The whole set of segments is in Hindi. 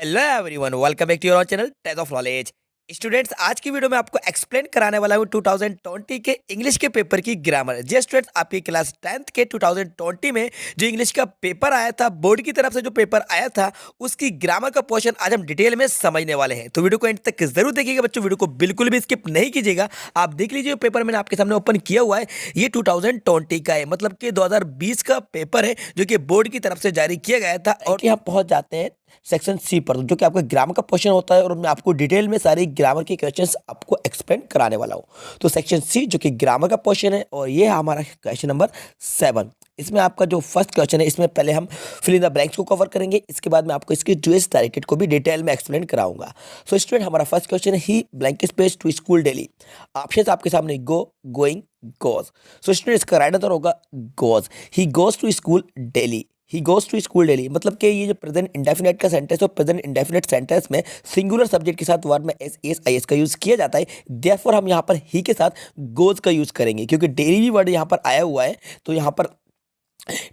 Hello everyone, welcome back to your channel test of knowledge. Students, आज की वीडियो में आपको एक्सप्लेन कराने वाला हूँ 2020 के इंग्लिश के पेपर की ग्रामर। जी स्टूडेंट्स, आपकी क्लास 10th के 2020 में जो इंग्लिश का पेपर आया था, बोर्ड की तरफ से जो पेपर आया था, उसकी ग्रामर का पोर्शन आज हम डिटेल में समझने वाले हैं। तो वीडियो को एंड तक जरूर देखिएगा बच्चों, वीडियो को बिल्कुल भी स्किप नहीं कीजिएगा। आप देख लीजिए, पेपर मैंने आपके सामने ओपन किया हुआ है, ये 2020 का है, मतलब कि 2020 का पेपर है जो कि बोर्ड की तरफ से जारी किया गया था। और यहाँ पहुंच जाते हैं सेक्शन सी पर, जो कि आपका ग्रामर का क्वेश्चन होता है, और मैं आपको डिटेल में सारी ग्रामर के क्वेश्चंस आपको एक्सप्लेन कराने वाला हूं। तो सेक्शन सी जो कि ग्रामर का क्वेश्चन है, और ये है हमारा क्वेश्चन नंबर 7। इसमें आपका जो फर्स्ट क्वेश्चन है, इसमें पहले हम फिल इन द ब्लैंक्स को कवर करेंगे, इसके बाद मैं आपको इसकी ड्यूएस डायरेक्टेड को भी डिटेल में एक्सप्लेन कराऊंगा। सो स्टूडेंट, हमारा फर्स्ट क्वेश्चन है, he blank space to school daily. Option आपके सामने go, going, goes. So student, इसका राइट आंसर होगा goes. He goes to school daily. He goes to school daily, मतलब कि ये जो प्रेजेंट इंडेफिनेट का सेंटेंस है, प्रेजेंट इंडेफिनेट सेंटेंस में सिंगुलर सब्जेक्ट के साथ वर्ब में एस एस आई एस का यूज किया जाता है। देयरफॉर हम यहाँ पर ही के साथ गोज का यूज करेंगे, क्योंकि डेली भी वर्ड यहाँ पर आया हुआ है। तो यहाँ पर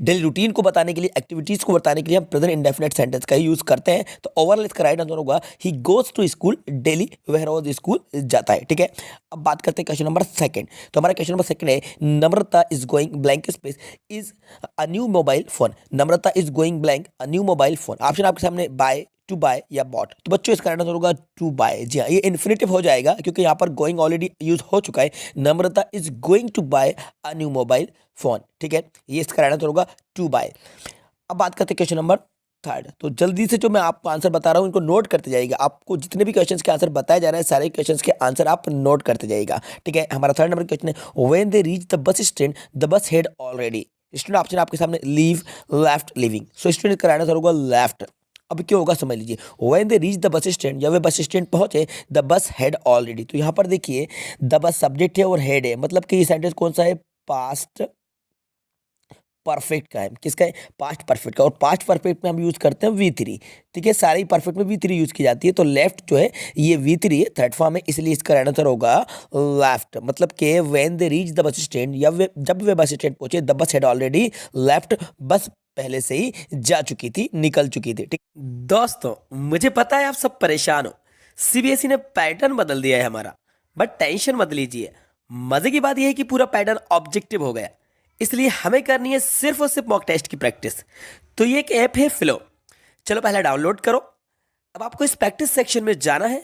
डेली रूटीन को बताने के लिए, एक्टिविटीज को बताने के लिए हम प्रेजेंट इंडेफिनेट सेंटेंस का यूज करते हैं। तो ओवरऑल इसका राइट आंसर होगा he goes to school daily, वह रोज स्कूल जाता है। ठीक है, अब बात करते हैं क्वेश्चन नंबर सेकंड। तो हमारा क्वेश्चन नंबर सेकंड है, Namrata is going blank space is a new mobile phone. Namrata is going blank a new mobile phone. Option आपके सामने बाय, टू बाय या बॉट। तो बच्चों, इसका आंसर होगा टू बाय। जी हाँ, ये इन्फिनिटिव हो जाएगा, क्योंकि यहाँ पर गोइंग ऑलरेडी यूज हो चुका है। Namrata is going to buy a new mobile phone. ठीक है, ये इसका आंसर होगा टू बाय। अब बात करते हैं क्वेश्चन नंबर थर्ड। तो जल्दी से जो मैं आपको आंसर बता रहा हूँ, इनको नोट करते जाइएगा। आपको जितने भी क्वेश्चंस के आंसर बताए जा रहे हैं, सारे क्वेश्चंस के आंसर आप नोट करते जाइएगा। ठीक है, हमारा थर्ड नंबर क्वेश्चन है, when they reach the bus stand the bus head already. Student, option आपके सामने leave, left, living. So student, का आंसर होगा लेफ्ट। अब क्यों होगा समझ लीजिए, when they reach the bus stand, जब वे बस स्टैंड पहुंचे, द बस हेड ऑलरेडी। तो यहाँ पर देखिए, द बस सब्जेक्ट है और हेड है, मतलब कि ये सेंटेंस कौन सा है, पास्ट परफेक्ट का है। किसका है, पास्ट परफेक्ट का। और पास्ट परफेक्ट में हम यूज करते हैं वी थ्री। ठीक है, सारी परफेक्ट में वी थ्री यूज की जाती है। तो लेफ्ट जो है ये वी थ्री है, थर्ड फॉर्म है, इसलिए इसका आंसर होगा लेफ्ट। मतलब कि when they reach the bus stand, जब वे बस स्टैंड पहुंचे, the bus had already left, बस पहले से ही जा चुकी थी, निकल चुकी थी। ठीक दोस्तों, मुझे पता है आप सब परेशान हो, सीबीएसई ने पैटर्न बदल दिया है हमारा, बट टेंशन मत लीजिए। मजे की बात यह है कि पूरा पैटर्न ऑब्जेक्टिव हो गया, इसलिए हमें करनी है सिर्फ और सिर्फ मॉक टेस्ट की प्रैक्टिस। तो ये एक ऐप है फ्लो, चलो पहले डाउनलोड करो। अब आपको इस प्रैक्टिस सेक्शन में जाना है,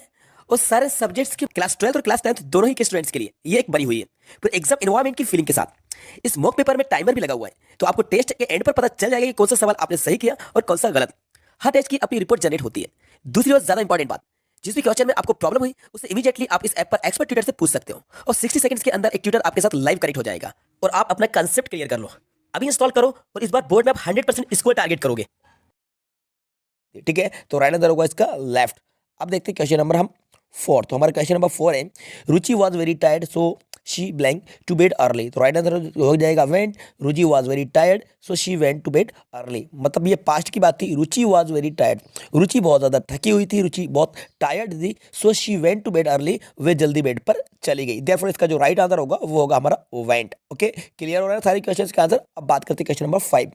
और सारे सब्जेक्ट्स के क्लास 12 और क्लास 10 दोनों ही के स्टूडेंट्स के लिए ये एक बनी हुई है पूरे एग्जाम इन्वायरमेंट की फीलिंग के साथ। इस मॉक पेपर में टाइमर भी लगा हुआ है, तो आपको टेस्ट के एंड पर पता चल जाएगा कि कौन सा सवाल आपने सही किया और कौन सा गलत। हर टेस्ट की अपनी रिपोर्ट जनरेट होती है। दूसरी और ज्यादा इंपॉर्टेंट बात, जिस भी क्वेश्चन में आपको प्रॉब्लम हुई, उससे इमीडिएटली आप इस ऐप पर एक्सपर्ट ट्यूटर से पूछ सकते हो, और 60 सेकंड्स के अंदर एक ट्यूटर आपके साथ लाइव कनेक्ट हो जाएगा, और आप अपना कंसेप्ट क्लियर कर लो। अभी इंस्टॉल करो, और इस बार बोर्ड में आप 100% स्कोर टारगेट करोगे। ठीक है, तो राइट आंसर होगा इसका लेफ्ट। अब देखते हैं क्वेश्चन नंबर हम 4। तो हमारा क्वेश्चन नंबर 4 है, Ruchi was very tired so she blank to bed early. तो राइट आंसर हो जाएगा went. Ruchi was very tired so she went to bed early, मतलब ये पास्ट की बात थी। Ruchi was very tired, Ruchi बहुत ज्यादा थकी हुई थी, रुचि बहुत टायर्ड थी। So she went to bed early, वे जल्दी बेड पर चली गई। देयरफॉर इसका जो राइट आंसर होगा वो होगा हमारा वेंट। ओके, क्लियर हो रहा है सारे क्वेश्चन के आंसर। अब बात करते हैं question number 5।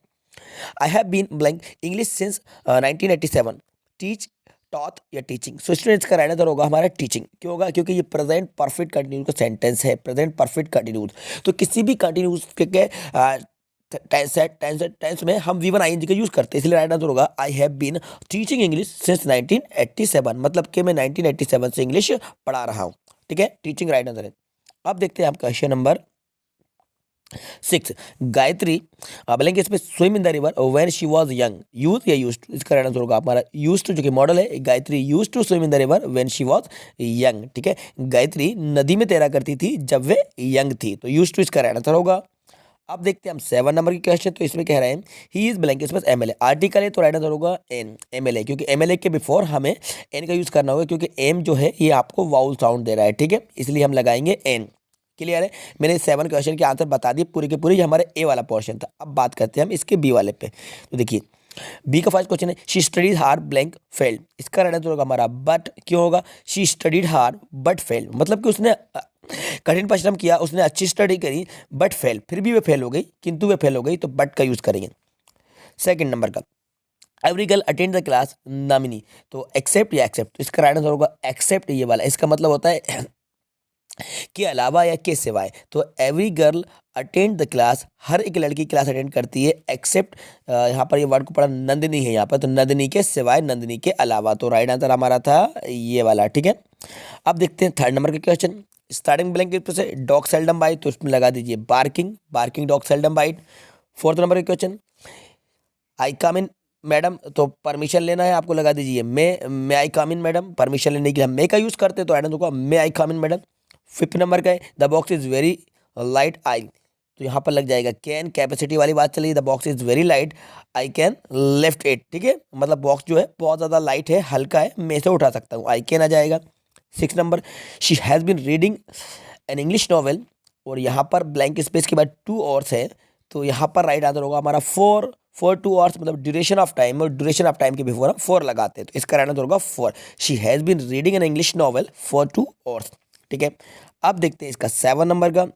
I have been blank English since 1987। Teach, taught या टीचिंग। सो स्टूडेंट्स का राइट आंसर होगा हमारा टीचिंग। क्यों होगा, क्योंकि ये प्रेजेंट परफेक्ट कंटिन्यूस का सेंटेंस है, प्रेजेंट परफेक्ट कंटिन्यूस। तो किसी भी कंटिन्यूस के टेंस में हम V one I N G का यूज करते हैं, इसलिए राइट आंसर होगा I have been teaching English since 1987, मतलब कि मैं 1987 से इंग्लिश पढ़ा रहा हूँ। ठीक है, टीचिंग राइट आंसर है। अब देखते हैं आप क्वेश्चन नंबर 6। गायत्री ब्लैंक इसमें swim in the river when she was young. Use या यूज्ड टू, इसका आंसर होगा हमारा यूज्ड टू, जो कि मॉडल है। Gayatri used to swim in the river when she was young. ठीक है, गायत्री नदी में तैरा करती थी जब वे यंग थी, तो यूज्ड टू इसका आंसर होगा। अब देखते हैं हम 7 नंबर की क्वेश्चन। तो इसमें कह रहे हैं ही इज ब्लैंक इसमें एमएलए। आर्टिकल है, तो राइट आंसर होगा एन, एमएलए, क्योंकि एमएलए के बिफोर हमें एन का यूज करना होगा, क्योंकि एम जो है ये आपको वाउल साउंड दे रहा है। ठीक है, इसलिए हम लगाएंगे एन। क्लियर है, मैंने 7 क्वेश्चन के आंसर बता दिए पूरे के पूरे, ये हमारे ए वाला पोर्शन था। अब बात करते हैं हम इसके बी वाले पे। तो देखिए, बी का फर्स्ट क्वेश्चन है she studied hard blank failed. इसका राइट आंसर होगा हमारा बट। क्यों होगा, she studied hard but failed, मतलब कि उसने कठिन परिश्रम किया, उसने अच्छी स्टडी करी बट फेल, फिर भी वे फेल हो गई, किंतु वे फेल हो गई, तो बट का यूज करेंगे। सेकंड नंबर का, every girl attend the class nominee, तो एक्सेप्ट या एक्सेप्ट, तो इसका राइट आंसर होगा एक्सेप्ट ये वाला। इसका मतलब होता है के अलावा या के सिवाय। तो every girl attend the class, हर एक लड़की क्लास अटेंड करती है, एक्सेप्ट यहाँ पर ये वर्ड को पढ़ा नंदिनी है यहाँ पर, तो नंदिनी के सिवाय, नंदिनी के अलावा। तो राइट आंसर हमारा था ये वाला, ठीक है। अब देखते हैं थर्ड नंबर का क्वेश्चन। स्टार्टिंग ब्लैंक के से डॉग सेल्डम बाइट, तो उसमें लगा दीजिए barking, barking dog seldom bite. Fourth number का question, I come in madam, तो परमिशन लेना है आपको, लगा दीजिए मे I come in madam, permission लेने के लिए हम मे का यूज़ करते हैं, तो आइडन होगा may I come in madam. Fifth number का है the box is very light आई, तो यहाँ पर लग जाएगा कैन, कैपेसिटी वाली बात चली, the box is very light I can lift it, ठीक है, मतलब बॉक्स जो है बहुत ज़्यादा लाइट है, हल्का है, मैं से उठा सकता हूँ, आई कैन आ जाएगा। Six number, she has been reading an English novel, और यहाँ पर ब्लैंक स्पेस के बाद 2 आवर्स है, तो यहाँ पर राइट आंसर होगा हमारा 4 फॉर 2 आवर्स, मतलब ड्यूरेशन ऑफ टाइम, और ड्यूरेशन ऑफ टाइम के बिफोर हम 4 लगाते हैं, तो इसका राइट आंसर होगा 4। She has been reading an English novel for 2 hours, ठीक है। अब देखते हैं इसका 7 नंबर का,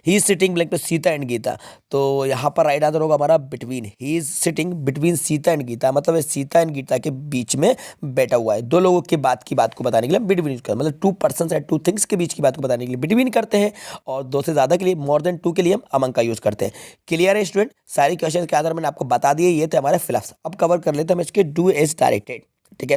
ही इज सिटिंग ब्लैंक पे सीता एंड गीता, तो यहाँ पर राइट आंसर होगा हमारा between, he is sitting between Sita and Gita, मतलब ये सीता एंड गीता के बीच में बैठा हुआ है। दो लोगों की बात को बताने के लिए बिटवीन यूज करते हैं, मतलब 2 पर्सन या 2 थिंग्स के बीच की बात को बताने के लिए बिटवीन करते हैं, और 2 से ज़्यादा के लिए, मोर देन 2 के लिए हम अमंग का यूज़ करते हैं। क्लियर है स्टूडेंट? सारी क्वेश्चन के आधार मैंने आपको बता दिए, ये थे हमारे फिलहाल। अब कवर कर लेते हैं हम इसके डू एज डायरेक्टेड, ठीक है।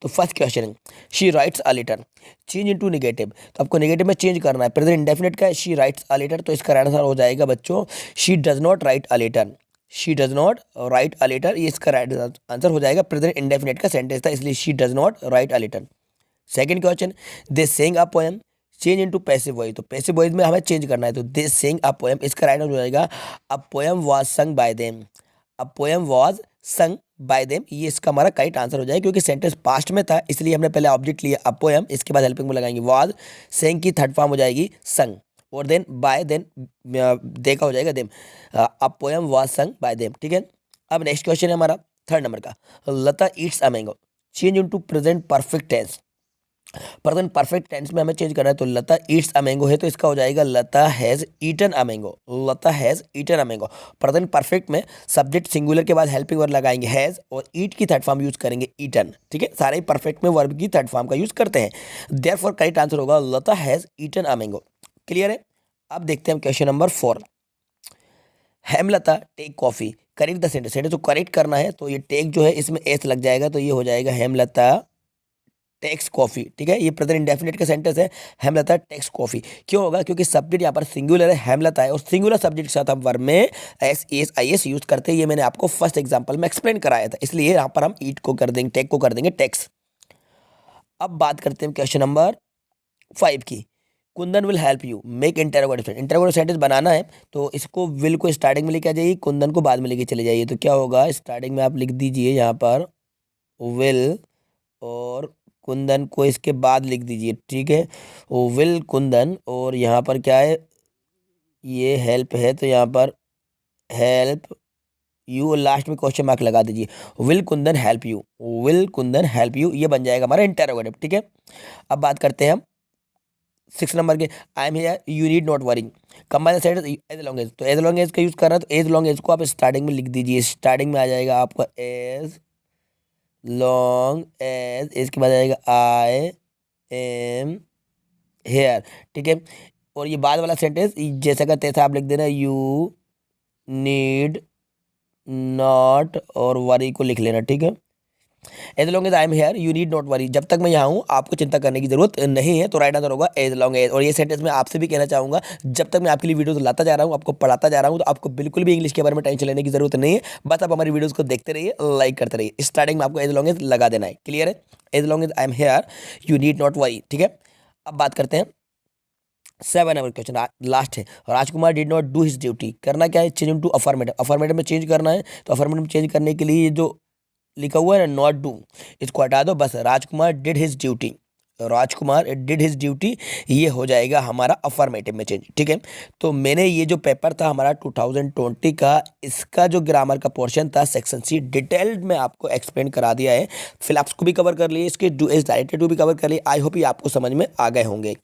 तो फर्स्ट क्वेश्चन है, she writes a letter, change into negative, तो आपको नेगेटिव में चेंज करना है, प्रेजेंट इंडेफिनिट का है, शी राइट्स अ लेटर, तो इसका राइट आंसर हो जाएगा बच्चों she does not write a letter, she does not write a letter, ये इसका राइट आंसर हो जाएगा, प्रेजेंट इंडेफिनिट का सेंटेंस था, इसलिए she does not write a letter. Second question, they sang a poem, change into passive voice, तो पैसिव वॉइस में हमें चेंज करना है, तो दे सेंग अ पोएम, इसका राइट आंसर हो जाएगा a poem was sung by them, a poem was sung by them, ये इसका हमारा करेक्ट आंसर हो जाएगा, क्योंकि सेंटेंस पास्ट में था, इसलिए हमने पहले ऑब्जेक्ट लिया अ पोएम, इसके बाद हेल्पिंग में लगाएंगे वाज, सेंग की थर्ड फॉर्म हो जाएगी संग, और देन बाय, देन दे का हो जाएगा them, a poem was sung by them, ठीक है। अब नेक्स्ट क्वेश्चन है हमारा थर्ड नंबर का, Lata eats a mango, change into present perfect tense, present perfect tense में हमें चेंज करना है, तो लता ईट्स अ मैंगो है, तो इसका हो जाएगा Lata has eaten a mango, Lata has eaten a mango. Present perfect में सब्जेक्ट सिंगुलर के बाद हेल्पिंग वर्ब लगाएंगे हैज, और ईट की थर्ड फॉर्म यूज करेंगे ईटन, ठीक है, सारे परफेक्ट में वर्ब की थर्ड फॉर्म का यूज करते हैं, देयरफॉर करेक्ट आंसर होगा Lata has eaten a mango. Clear है? अब देखते हैं question number 4, Hemlata take coffee, correct the sentence, sentence को करेक्ट करना है, तो ये टेक जो है इसमें एस लग जाएगा, तो ये हो जाएगा हेमलता टेक्स कॉफी, ठीक है, ये प्रेजेंट इंडेफिनिट का सेंटेंस है, हेमलता टेक्स कॉफी। क्यों होगा? क्योंकि सब्जेक्ट यहाँ पर सिंगुलर है, हेमलता है, और सिंगुलर सब्जेक्ट के साथ हम वर्ब में S S I S use करते हैं, ये मैंने आपको फर्स्ट एग्जांपल में एक्सप्लेन कराया था, इसलिए यहाँ पर हम ईट को कर देंगे, टेक को कर देंगे टेक्स। अब बात करते हैं क्वेश्चन नंबर 5 की, Kundan will help you make interrogative sentence, interrogative sentence बनाना है, तो इसको विल को स्टार्टिंग में लेके आ जाइए, कुंदन को बाद में लेके चले जाइए, तो क्या होगा, स्टार्टिंग में आप लिख दीजिए यहाँ पर विल, और कुंदन को इसके बाद लिख दीजिए, ठीक है, वो विल कुंदन, और यहाँ पर क्या है, ये हेल्प है, तो यहाँ पर हेल्प यू, लास्ट में क्वेश्चन मार्क लगा दीजिए, will Kundan help you, will Kundan help you, ये बन जाएगा हमारा इंटरोगेटिव, ठीक है। अब बात करते हैं हम 6 नंबर के, I am here you need not worry, combine sentence as long as, तो एज लॉन्ग एज का यूज कर रहा है, तो एज लॉन्ग एज को आप स्टार्टिंग में लिख दीजिए, स्टार्टिंग में आ जाएगा आपका एज लॉन्ग एज, इसके बाद आएगा आई एम हेयर, ठीक है, और ये बाद वाला सेंटेंस जैसा का तैसा आप लिख देना, यू नीड नॉट, और वरी को लिख लेना, ठीक है, as long as I am here you need not worry, जब तक मैं यहाँ हूँ आपको चिंता करने की जरूरत नहीं है, तो राइट आंसर होगा एज लॉन्ग एज। और ये सेंटेंस मैं आपसे भी कहना चाहूँगा, जब तक मैं आपके लिए वीडियोस लाता जा रहा हूँ, आपको पढ़ाता जा रहा हूँ, तो आपको बिल्कुल भी इंग्लिश के बारे में टेंशन लेने की जरूरत नहीं है, बस आप हमारी वीडियोस को देखते रहिए, लाइक करते रहिए, स्टार्टिंग में आपको एज लॉन्ग एज लगा देना है। क्लियर है? As long as I am here you need not worry, ठीक है। अब बात करते हैं 7 नंबर क्वेश्चन, लास्ट है, Rajkumar did not do his duty, करना क्या है, चेंज इनटू अफर्मेटिव, अफर्मेटिव में चेंज करना है, तो अफर्मेटिव में चेंज करने के लिए ये जो लिखा हुआ है ना नॉट डू, इसको हटा दो, बस Rajkumar did his duty, Rajkumar did his duty, ये हो जाएगा हमारा अफर्मेटिव में चेंज। ठीक है, तो मैंने ये जो पेपर था हमारा 2020 का, इसका जो ग्रामर का पोर्शन था सेक्शन सी, डिटेल्ड में आपको एक्सप्लेन करा दिया है। फिलहाल को भी कवर कर लिए, इसके डू एज डायरेक्टेड टू भी कवर कर लिए। आई होप ये आपको समझ में आ गए होंगे।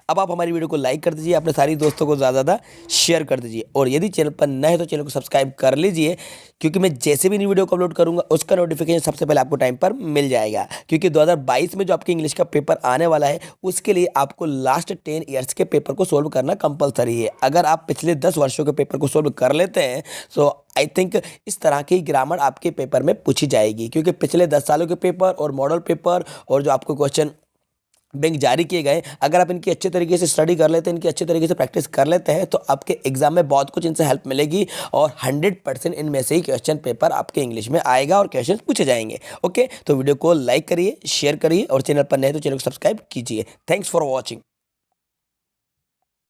अब आप हमारी वीडियो को लाइक कर दीजिए, अपने सारी दोस्तों को ज़्यादा शेयर कर दीजिए, और यदि चैनल पर नए हैं तो चैनल को सब्सक्राइब कर लीजिए, क्योंकि मैं जैसे भी नई वीडियो को अपलोड करूंगा उसका नोटिफिकेशन सबसे पहले आपको टाइम पर मिल जाएगा। क्योंकि 2022 में जो आपकी इंग्लिश का पेपर आने वाला है उसके लिए आपको लास्ट 10 ईयर्स के पेपर को सोल्व करना कंपलसरी है। अगर आप पिछले 10 वर्षों के पेपर को सोल्व कर लेते हैं तो आई थिंक इस तरह की ग्रामर आपके पेपर में पूछी जाएगी, क्योंकि पिछले 10 सालों के पेपर और मॉडल पेपर और जो आपको क्वेश्चन बैंक जारी किए गए, अगर आप इनकी अच्छे तरीके से स्टडी कर लेते हैं, इनकी अच्छे तरीके से प्रैक्टिस कर लेते हैं, तो आपके एग्जाम में बहुत कुछ इनसे हेल्प मिलेगी और 100% इनमें से ही क्वेश्चन पेपर आपके इंग्लिश में आएगा और क्वेश्चन पूछे जाएंगे। ओके, तो वीडियो को लाइक करिए, शेयर करिए, और चैनल पर नए तो चैनल को सब्सक्राइब कीजिए। Thanks for watching.